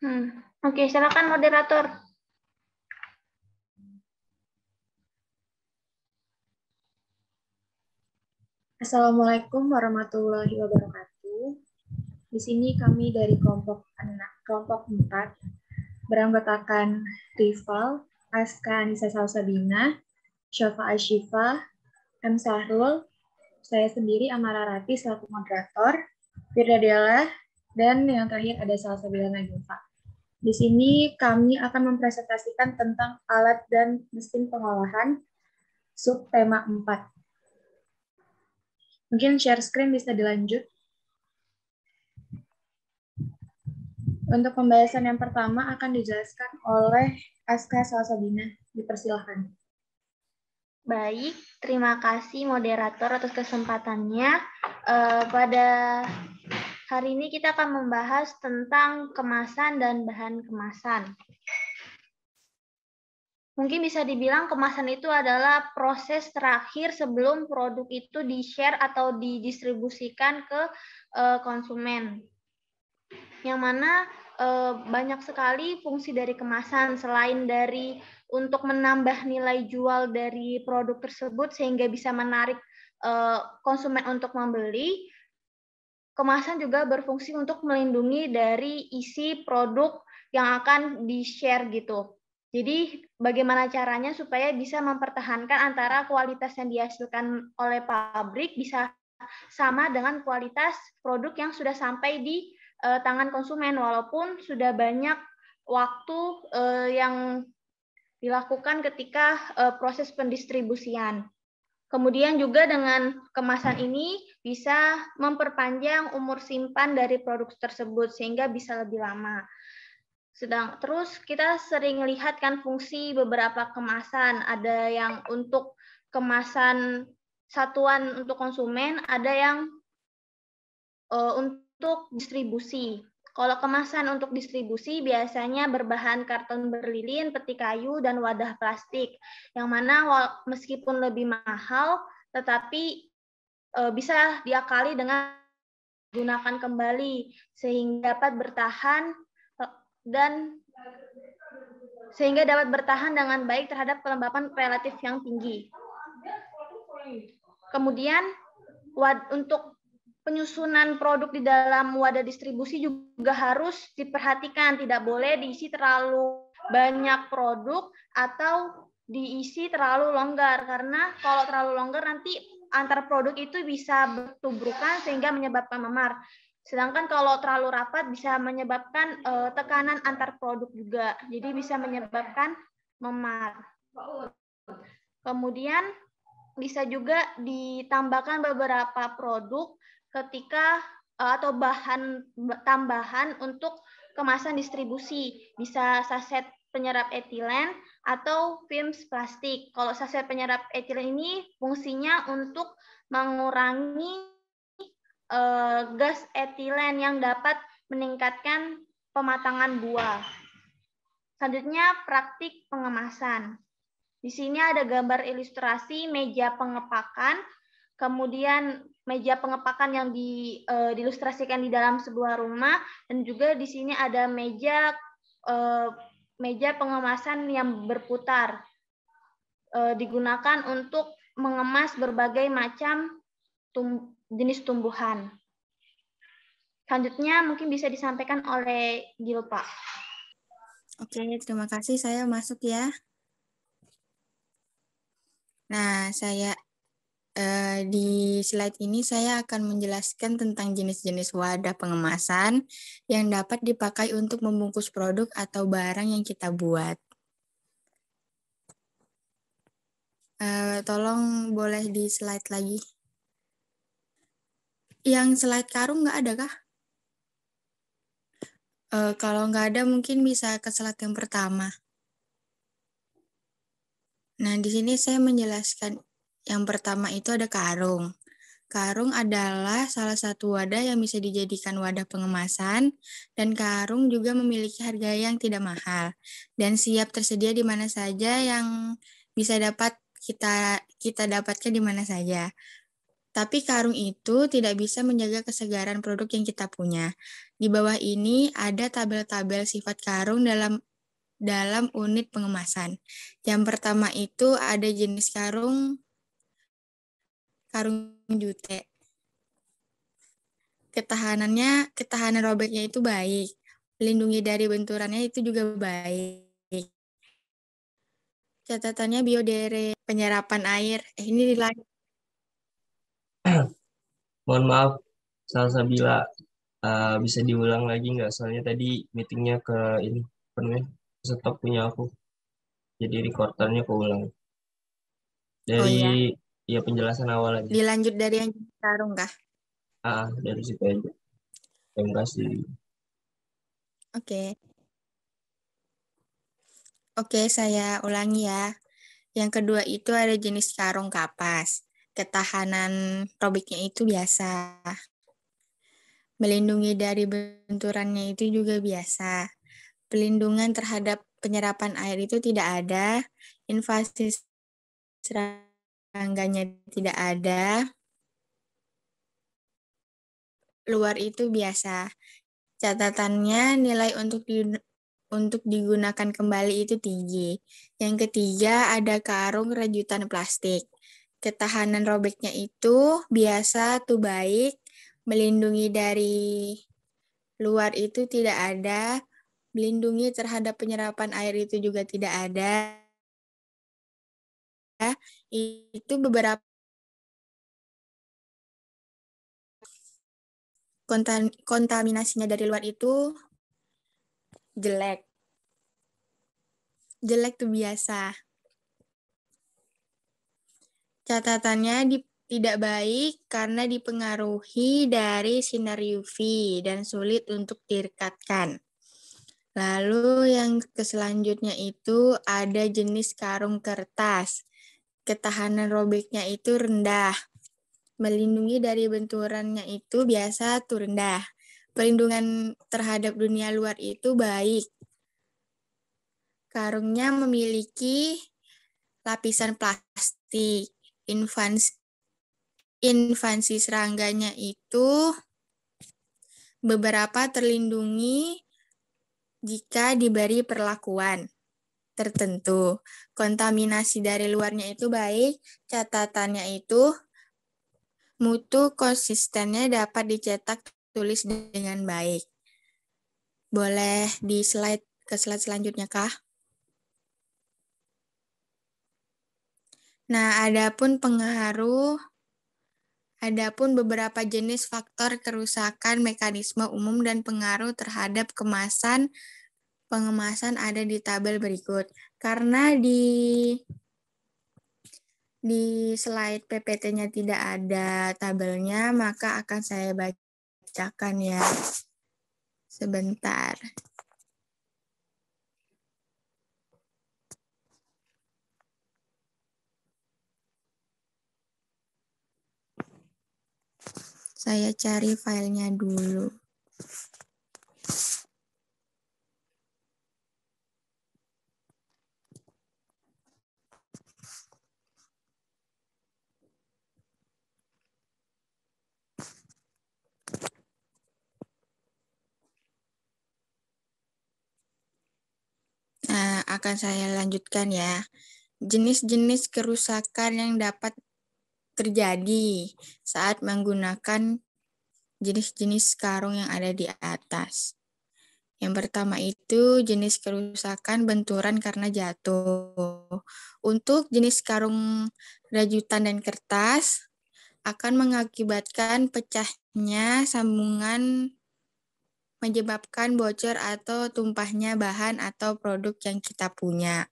Oke, silakan moderator. Assalamualaikum warahmatullahi wabarakatuh. Di sini kami dari kelompok 4 beranggotakan Rival, Aska Anissa Salsabina, Syafa Ashifa, M. Sahrul, saya sendiri Amara Rati selaku moderator, Firda Diala, dan yang terakhir ada Salsabila Nagifa. Di sini kami akan mempresentasikan tentang alat dan mesin pengolahan subtema 4. Mungkin share screen bisa dilanjut. Untuk pembahasan yang pertama akan dijelaskan oleh Aska Salsabina. Dipersilahkan. Baik, terima kasih moderator atas kesempatannya. Pada hari ini kita akan membahas tentang kemasan dan bahan kemasan. Mungkin bisa dibilang kemasan itu adalah proses terakhir sebelum produk itu di-share atau didistribusikan ke konsumen. Yang mana banyak sekali fungsi dari kemasan selain dari untuk menambah nilai jual dari produk tersebut sehingga bisa menarik konsumen untuk membeli. Kemasan juga berfungsi untuk melindungi dari isi produk yang akan di-share gitu. Jadi bagaimana caranya supaya bisa mempertahankan antara kualitas yang dihasilkan oleh pabrik bisa sama dengan kualitas produk yang sudah sampai di tangan konsumen, walaupun sudah banyak waktu yang dilakukan ketika proses pendistribusian. Kemudian juga dengan kemasan ini bisa memperpanjang umur simpan dari produk tersebut sehingga bisa lebih lama. Terus kita sering lihat kan fungsi beberapa kemasan, ada yang untuk kemasan satuan untuk konsumen, ada yang untuk distribusi. Kalau kemasan untuk distribusi biasanya berbahan karton berlilin, peti kayu, dan wadah plastik, yang mana meskipun lebih mahal, tetapi bisa diakali dengan gunakan kembali sehingga dapat bertahan dengan baik terhadap kelembapan relatif yang tinggi. Kemudian untuk penyusunan produk di dalam wadah distribusi juga harus diperhatikan, tidak boleh diisi terlalu banyak produk atau diisi terlalu longgar, karena kalau terlalu longgar nanti antar produk itu bisa bertubrukan sehingga menyebabkan memar. Sedangkan kalau terlalu rapat bisa menyebabkan tekanan antar produk juga, jadi bisa menyebabkan memar. Kemudian bisa juga ditambahkan beberapa produk ketika atau bahan tambahan untuk kemasan distribusi. Bisa saset penyerap etilen atau film plastik. Kalau saset penyerap etilen ini fungsinya untuk mengurangi gas etilen yang dapat meningkatkan pematangan buah. Selanjutnya, praktik pengemasan. Di sini ada gambar ilustrasi meja pengepakan, kemudian meja pengepakan yang diilustrasikan di dalam sebuah rumah, dan juga di sini ada meja pengemasan yang berputar, digunakan untuk mengemas berbagai macam jenis tumbuhan. Selanjutnya mungkin bisa disampaikan oleh Gilpa. Oke, terima kasih. Saya masuk ya. Nah, di slide ini saya akan menjelaskan tentang jenis-jenis wadah pengemasan yang dapat dipakai untuk membungkus produk atau barang yang kita buat. Tolong boleh di slide lagi. Yang slide karung nggak ada kah? Kalau nggak ada mungkin bisa ke slide yang pertama. Nah, di sini saya menjelaskan yang pertama itu ada karung. Karung adalah salah satu wadah yang bisa dijadikan wadah pengemasan, dan karung juga memiliki harga yang tidak mahal dan siap tersedia di mana saja, yang bisa dapat kita dapatkan di mana saja. Tapi karung itu tidak bisa menjaga kesegaran produk yang kita punya. Di bawah ini ada tabel-tabel sifat karung dalam unit pengemasan. Yang pertama itu ada jenis karung jute. Ketahanan robeknya itu baik. Melindungi dari benturannya itu juga baik. Catatannya biodere, penyerapan air. Ini dilanjut. Mohon maaf, Salsabila, bisa diulang lagi nggak? Soalnya tadi meetingnya ke ini, apa namanya? Stop punya aku. Jadi recordernya keulang. Oh Dari iya, ya penjelasan awal aja. dilanjut dari yang jenis karung kah? Dari situ aja. Terima kasih. Oke. Oke, saya ulangi ya. Yang kedua itu ada jenis karung kapas. Ketahanan robeknya itu biasa. Melindungi dari benturannya itu juga biasa. Pelindungan terhadap penyerapan air itu tidak ada. Invasi serangganya tidak ada. Luar itu biasa. Catatannya nilai untuk digunakan kembali itu tinggi. Yang ketiga ada karung rajutan plastik. Ketahanan robeknya itu biasa tuh baik, melindungi dari luar itu tidak ada, melindungi terhadap penyerapan air itu juga tidak ada. Itu beberapa kontaminasinya dari luar itu jelek. Jelek tuh biasa. Catatannya tidak baik karena dipengaruhi dari sinar UV dan sulit untuk direkatkan. Lalu yang selanjutnya itu ada jenis karung kertas. Ketahanan robeknya itu rendah. Melindungi dari benturannya itu biasa tuh rendah. Perlindungan terhadap dunia luar itu baik. Karungnya memiliki lapisan plastik. Invasi serangganya itu beberapa terlindungi jika diberi perlakuan tertentu. Kontaminasi dari luarnya itu baik, catatannya itu mutu konsistennya dapat dicetak tulis dengan baik. Boleh ke slide selanjutnya kah? Nah, adapun beberapa jenis faktor kerusakan mekanisme umum dan pengaruh terhadap pengemasan ada di tabel berikut. Karena di slide PPT-nya tidak ada tabelnya, maka akan saya bacakan ya. Sebentar. Saya cari filenya dulu. Nah, akan saya lanjutkan ya. Jenis-jenis kerusakan yang dapat terjadi saat menggunakan jenis-jenis karung yang ada di atas. Yang pertama itu jenis kerusakan benturan karena jatuh. Untuk jenis karung rajutan dan kertas akan mengakibatkan pecahnya sambungan, menyebabkan bocor atau tumpahnya bahan atau produk yang kita punya.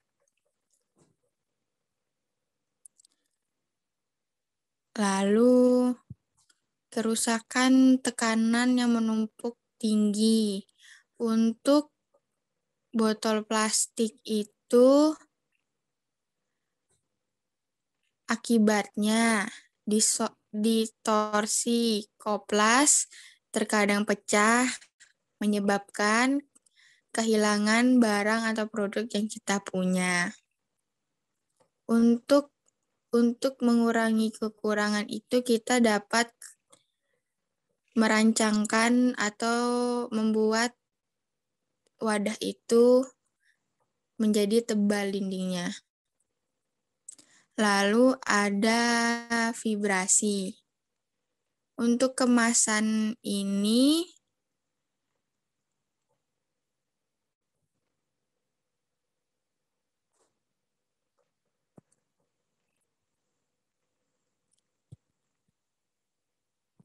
Lalu kerusakan tekanan yang menumpuk tinggi. Untuk botol plastik itu akibatnya distorsi koplas, terkadang pecah, menyebabkan kehilangan barang atau produk yang kita punya. Untuk untuk mengurangi kekurangan itu kita dapat merancangkan atau membuat wadah itu menjadi tebal dindingnya. Lalu ada vibrasi. Untuk kemasan ini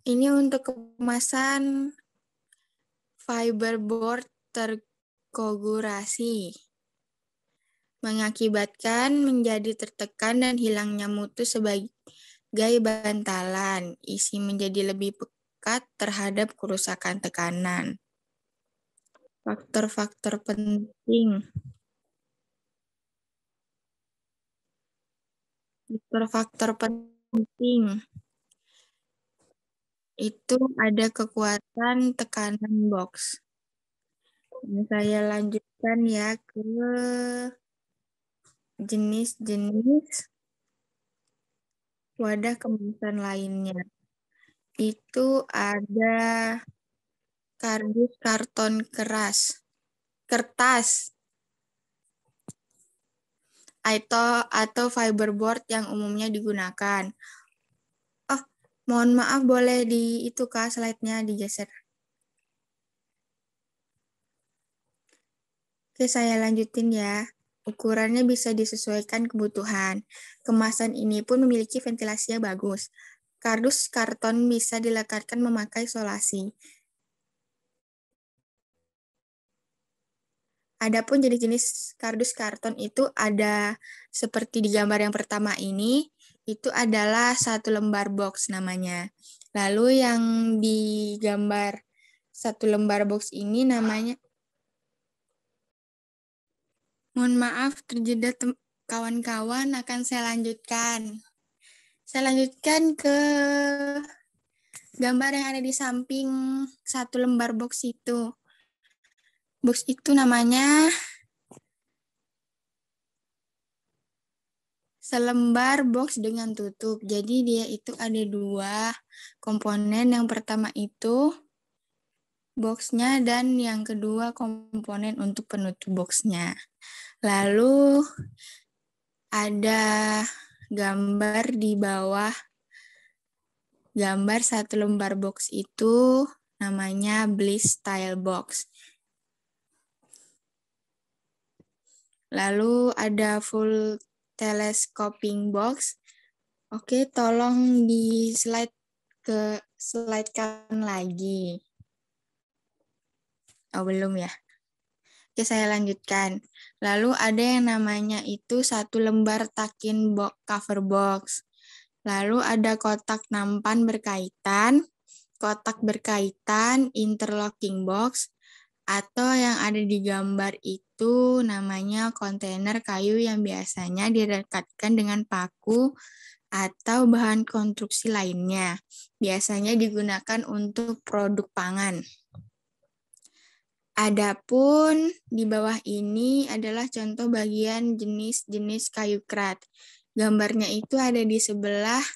untuk kemasan fiberboard terkoagulasi, mengakibatkan menjadi tertekan dan hilangnya mutu sebagai bantalan, isi menjadi lebih pekat terhadap kerusakan tekanan. Faktor-faktor penting. Faktor-faktor penting itu ada kekuatan tekanan box. Saya lanjutkan ya ke jenis-jenis wadah kemasan lainnya. Itu ada kardus karton kertas atau fiberboard yang umumnya digunakan. Oh, mohon maaf, boleh Kak, slide-nya digeser. Oke, saya lanjutin ya. Ukurannya bisa disesuaikan kebutuhan. Kemasan ini pun memiliki ventilasi yang bagus. Kardus karton bisa dilekatkan memakai isolasi. Adapun jenis-jenis kardus karton itu ada seperti di gambar yang pertama ini, itu adalah 1 lembar box namanya. Lalu yang di gambar 1 lembar box ini namanya, mohon maaf terjeda kawan-kawan, akan saya lanjutkan. Saya lanjutkan ke gambar yang ada di samping 1 lembar box itu. Box itu namanya selembar box dengan tutup. Jadi dia itu ada 2 komponen. Yang pertama itu boxnya dan yang kedua komponen untuk penutup boxnya. Lalu ada gambar di bawah gambar 1 lembar box itu namanya Bliss Style Box. Lalu ada full telescoping box. Oke, tolong di slide-kan lagi. Oh, belum ya. Oke, saya lanjutkan. Lalu ada yang namanya itu 1 lembar takin cover box. Lalu ada kotak nampan berkaitan, kotak berkaitan, interlocking box, atau yang ada di gambar itu namanya kontainer kayu yang biasanya direkatkan dengan paku atau bahan konstruksi lainnya. Biasanya digunakan untuk produk pangan. Adapun di bawah ini adalah contoh bagian jenis-jenis kayu krat. Gambarnya itu ada di sebelah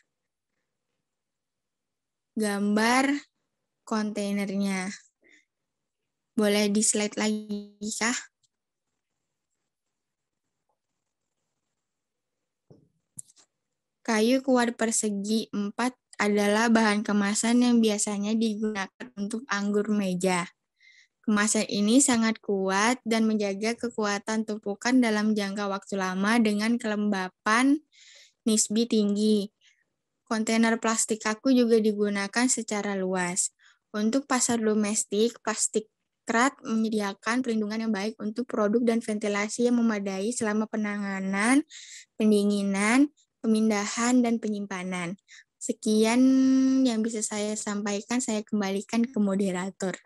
gambar kontainernya. Boleh di slide lagi kah? Kayu kuat persegi 4 adalah bahan kemasan yang biasanya digunakan untuk anggur meja. Kemasan ini sangat kuat dan menjaga kekuatan tumpukan dalam jangka waktu lama dengan kelembapan nisbi tinggi. Kontainer plastik kaku juga digunakan secara luas. Untuk pasar domestik, plastik krat menyediakan perlindungan yang baik untuk produk dan ventilasi yang memadai selama penanganan, pendinginan, pemindahan, dan penyimpanan. Sekian yang bisa saya sampaikan, saya kembalikan ke moderator.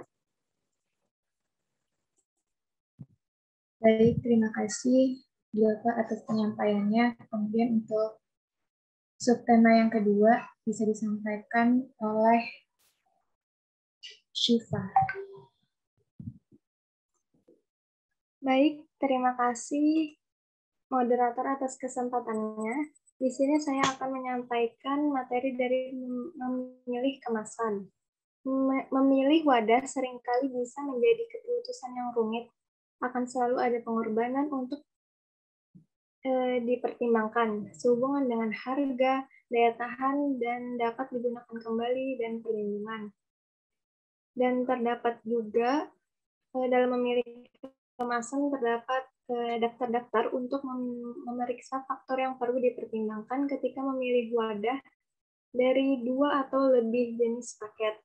Baik, terima kasih Bapak atas penyampaiannya. Kemudian untuk subtema yang kedua bisa disampaikan oleh Syifa. Baik, terima kasih moderator atas kesempatannya. Di sini saya akan menyampaikan materi dari memilih kemasan. Memilih wadah seringkali bisa menjadi keputusan yang rumit. Akan selalu ada pengorbanan untuk dipertimbangkan sehubungan dengan harga, daya tahan, dan dapat digunakan kembali dan perlindungan. Dan terdapat juga dalam memilih kemasan terdapat daftar-daftar untuk memeriksa faktor yang perlu dipertimbangkan ketika memilih wadah dari 2 atau lebih jenis paket.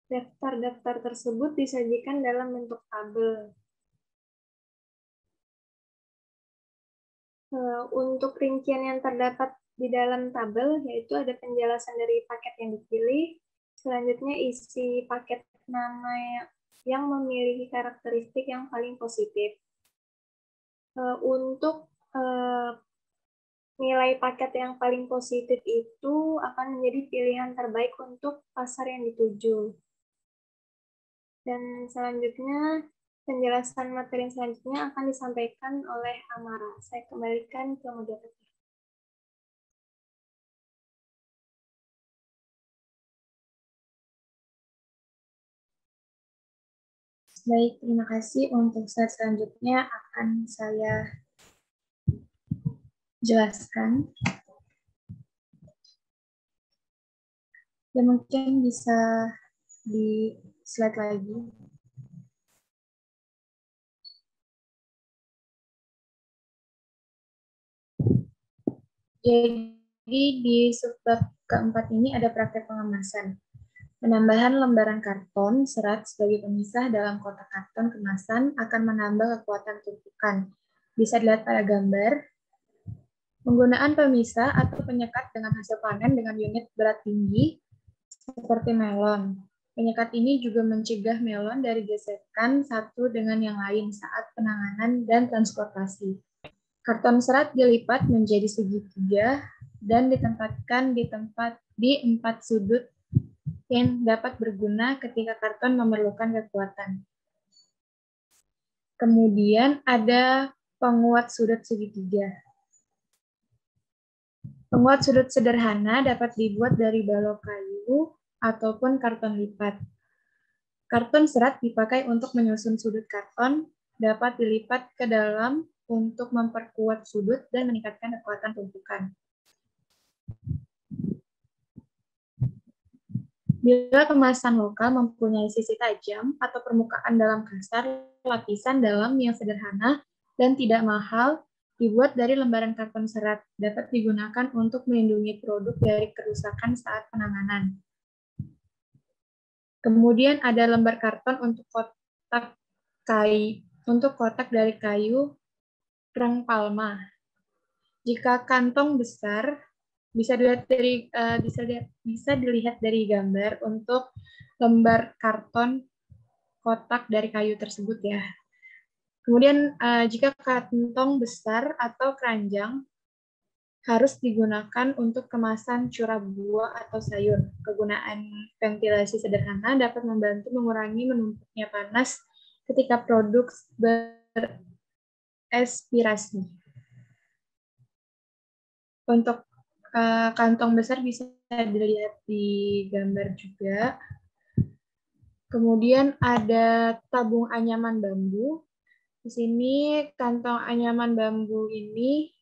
Daftar-daftar tersebut disajikan dalam bentuk tabel. Untuk rincian yang terdapat di dalam tabel, yaitu ada penjelasan dari paket yang dipilih, selanjutnya isi paket nama yang memiliki karakteristik yang paling positif. Untuk nilai paket yang paling positif itu akan menjadi pilihan terbaik untuk pasar yang dituju. Dan selanjutnya, penjelasan materi selanjutnya akan disampaikan oleh Amara. Saya kembalikan ke moderator. Baik, terima kasih. Untuk slide selanjutnya akan saya jelaskan. Ya, mungkin bisa di slide lagi. Jadi di subbab keempat ini ada praktek pengemasan. Penambahan lembaran karton serat sebagai pemisah dalam kotak karton kemasan akan menambah kekuatan tumpukan. Bisa dilihat pada gambar. Penggunaan pemisah atau penyekat dengan hasil panen dengan unit berat tinggi seperti melon. Penyekat ini juga mencegah melon dari gesekan satu dengan yang lain saat penanganan dan transportasi. Karton serat dilipat menjadi segitiga dan ditempatkan di 4 sudut yang dapat berguna ketika karton memerlukan kekuatan. Kemudian ada penguat sudut segitiga. Penguat sudut sederhana dapat dibuat dari balok kayu ataupun karton lipat. Karton serat dipakai untuk menyusun sudut karton, dapat dilipat ke dalam untuk memperkuat sudut dan meningkatkan kekuatan tumpukan. Bila kemasan lokal mempunyai sisi tajam atau permukaan dalam kasar, lapisan dalam yang sederhana dan tidak mahal dibuat dari lembaran karton serat, dapat digunakan untuk melindungi produk dari kerusakan saat penanganan. Kemudian ada lembar karton untuk kotak dari kayu reng palma. Jika kantong besar, bisa dilihat dari gambar untuk lembar karton kotak dari kayu tersebut ya. Kemudian jika kantong besar atau keranjang harus digunakan untuk kemasan curah buah atau sayur. Kegunaan ventilasi sederhana dapat membantu mengurangi menumpuknya panas ketika produk berespirasi. Untuk kantong besar bisa dilihat di gambar juga. Kemudian ada tabung anyaman bambu. Di sini kantong anyaman bambu ini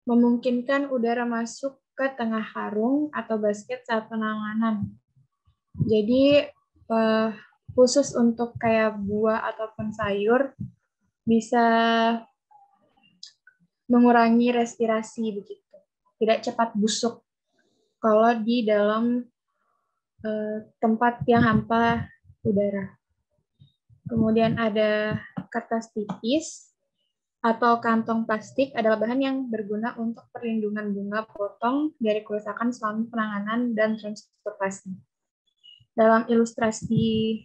memungkinkan udara masuk ke tengah karung atau basket saat penanganan. Jadi khusus untuk kayak buah ataupun sayur bisa mengurangi respirasi begitu. Tidak cepat busuk kalau di dalam tempat yang hampa udara. Kemudian ada kertas tipis atau kantong plastik adalah bahan yang berguna untuk perlindungan bunga potong dari kerusakan selama penanganan dan transportasi. Dalam ilustrasi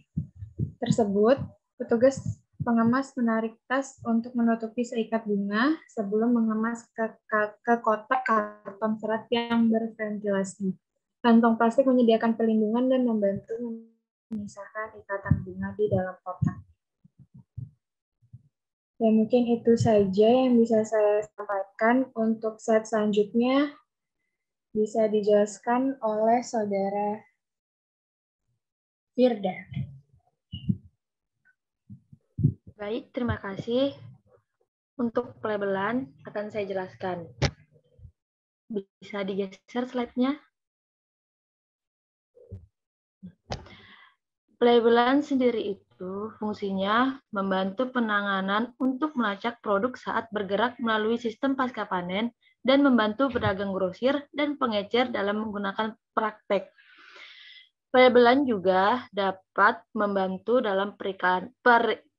tersebut, petugas pengemas menarik tas untuk menutupi seikat bunga sebelum mengemas ke kotak karton serat yang berventilasi. Kantong plastik menyediakan perlindungan dan membantu memisahkan ikatan bunga di dalam kotak. Ya, mungkin itu saja yang bisa saya sampaikan. Untuk slide selanjutnya, Bisa dijelaskan oleh Saudara Firda. Baik, terima kasih. Untuk pelabelan akan saya jelaskan. Bisa digeser slide-nya. Pelabelan sendiri itu fungsinya membantu penanganan untuk melacak produk saat bergerak melalui sistem pasca panen dan membantu pedagang grosir dan pengecer dalam menggunakan praktek. Pelabelan juga dapat membantu dalam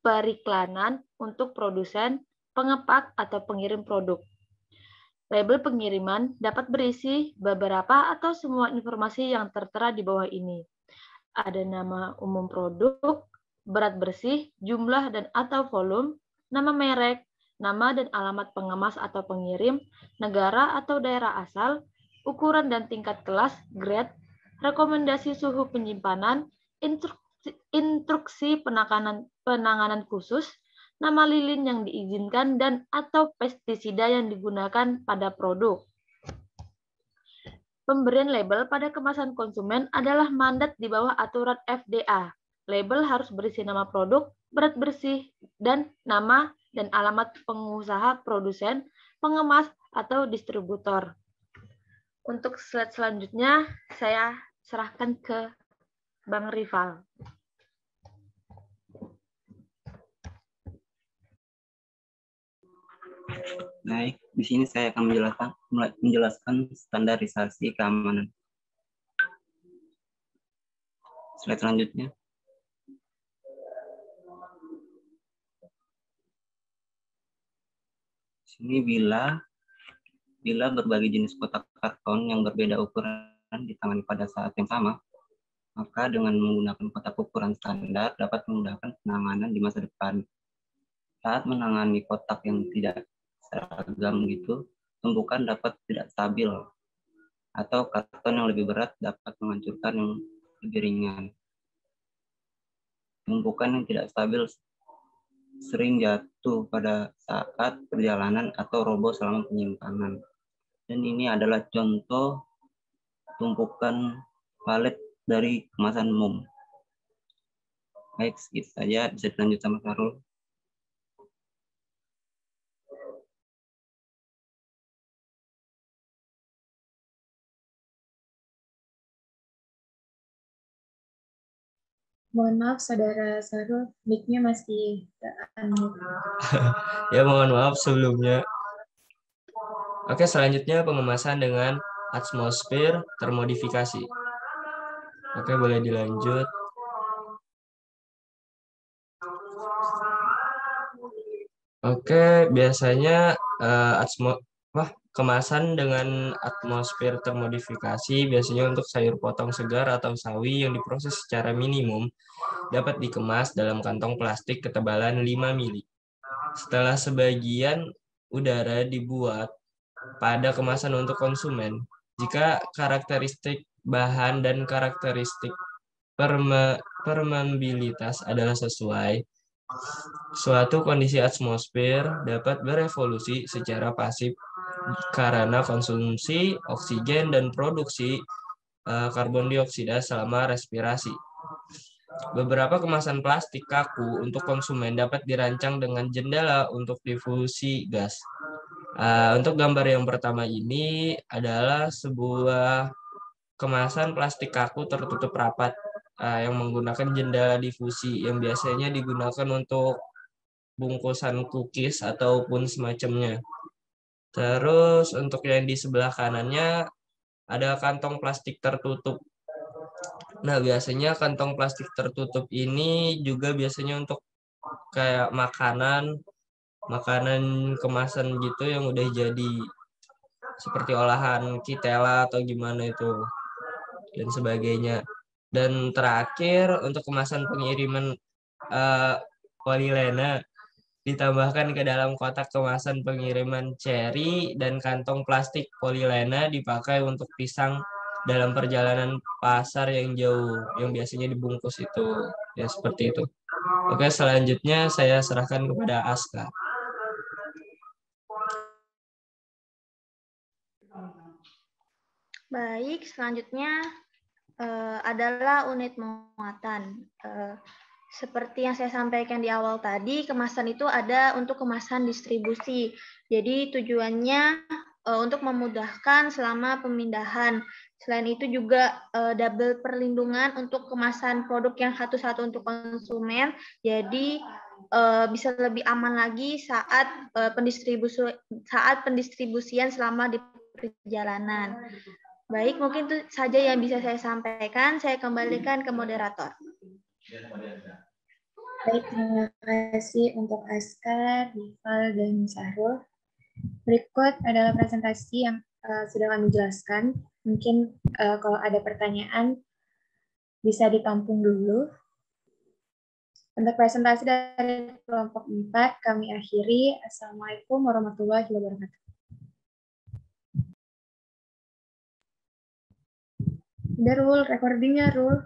periklanan untuk produsen, pengepak, atau pengirim produk. Label pengiriman dapat berisi beberapa atau semua informasi yang tertera di bawah ini. Ada nama umum produk, berat bersih, jumlah dan atau volume, nama merek, nama dan alamat pengemas atau pengirim, negara atau daerah asal, ukuran dan tingkat kelas, grade, rekomendasi suhu penyimpanan, instruksi penanganan khusus, nama lilin yang diizinkan dan atau pestisida yang digunakan pada produk. Pemberian label pada kemasan konsumen adalah mandat di bawah aturan FDA. Label harus berisi nama produk, berat bersih, dan nama dan alamat pengusaha, produsen, pengemas, atau distributor. Untuk slide selanjutnya, saya serahkan ke Bang Rival. Baik, di sini saya akan menjelaskan standarisasi keamanan. Slide selanjutnya. Sini bila berbagai jenis kotak karton yang berbeda ukuran ditangani pada saat yang sama, maka dengan menggunakan kotak ukuran standar dapat memudahkan penanganan di masa depan. Saat menangani kotak yang tidak seragam gitu, tumpukan dapat tidak stabil, atau karton yang lebih berat dapat menghancurkan yang lebih ringan. Tumpukan yang tidak stabil sering jatuh pada saat perjalanan atau roboh selama penyimpanan. Dan ini adalah contoh tumpukan palet dari kemasan umum. Baik, segitu saja. Bisa dilanjut sama Sarul. Mohon maaf, Saudara Sarul, mic-nya masih unmute. Ya, mohon maaf sebelumnya. Oke, selanjutnya pengemasan dengan atmosfer termodifikasi. Oke, boleh dilanjut. Oke, biasanya kemasan dengan atmosfer termodifikasi biasanya untuk sayur potong segar atau sawi yang diproses secara minimum dapat dikemas dalam kantong plastik ketebalan 5 mili. Setelah sebagian udara dibuat pada kemasan untuk konsumen, jika karakteristik bahan dan karakteristik permeabilitas adalah sesuai, suatu kondisi atmosfer dapat berevolusi secara pasif karena konsumsi oksigen dan produksi karbon dioksida selama respirasi. Beberapa kemasan plastik kaku untuk konsumen dapat dirancang dengan jendela untuk difusi gas. Untuk gambar yang pertama ini adalah sebuah kemasan plastik kaku tertutup rapat yang menggunakan jendela difusi yang biasanya digunakan untuk bungkusan cookies ataupun semacamnya. Terus untuk yang di sebelah kanannya ada kantong plastik tertutup. Nah, biasanya kantong plastik tertutup ini juga biasanya untuk kayak makanan kemasan gitu yang udah jadi seperti olahan kitela atau gimana itu dan sebagainya. Dan terakhir untuk kemasan pengiriman polilena ditambahkan ke dalam kotak kemasan pengiriman ceri dan kantong plastik polilena dipakai untuk pisang dalam perjalanan pasar yang jauh yang biasanya dibungkus itu. Ya seperti itu. Oke, selanjutnya saya serahkan kepada Aska. Baik, selanjutnya adalah unit muatan. Seperti yang saya sampaikan di awal tadi, kemasan itu ada untuk kemasan distribusi. Jadi tujuannya untuk memudahkan selama pemindahan. Selain itu juga double perlindungan untuk kemasan produk yang satu-satu untuk konsumen. Jadi bisa lebih aman lagi saat pendistribusian selama di perjalanan. Baik, mungkin itu saja yang bisa saya sampaikan. Saya kembalikan ke moderator. Baik, terima kasih untuk Aska, Dival, dan Syahrul. Berikut adalah presentasi yang sudah kami jelaskan. Mungkin kalau ada pertanyaan bisa ditampung dulu. Untuk presentasi dari kelompok 4 kami akhiri. Assalamualaikum warahmatullahi wabarakatuh. Udah, Rul, recordingnya, Rul.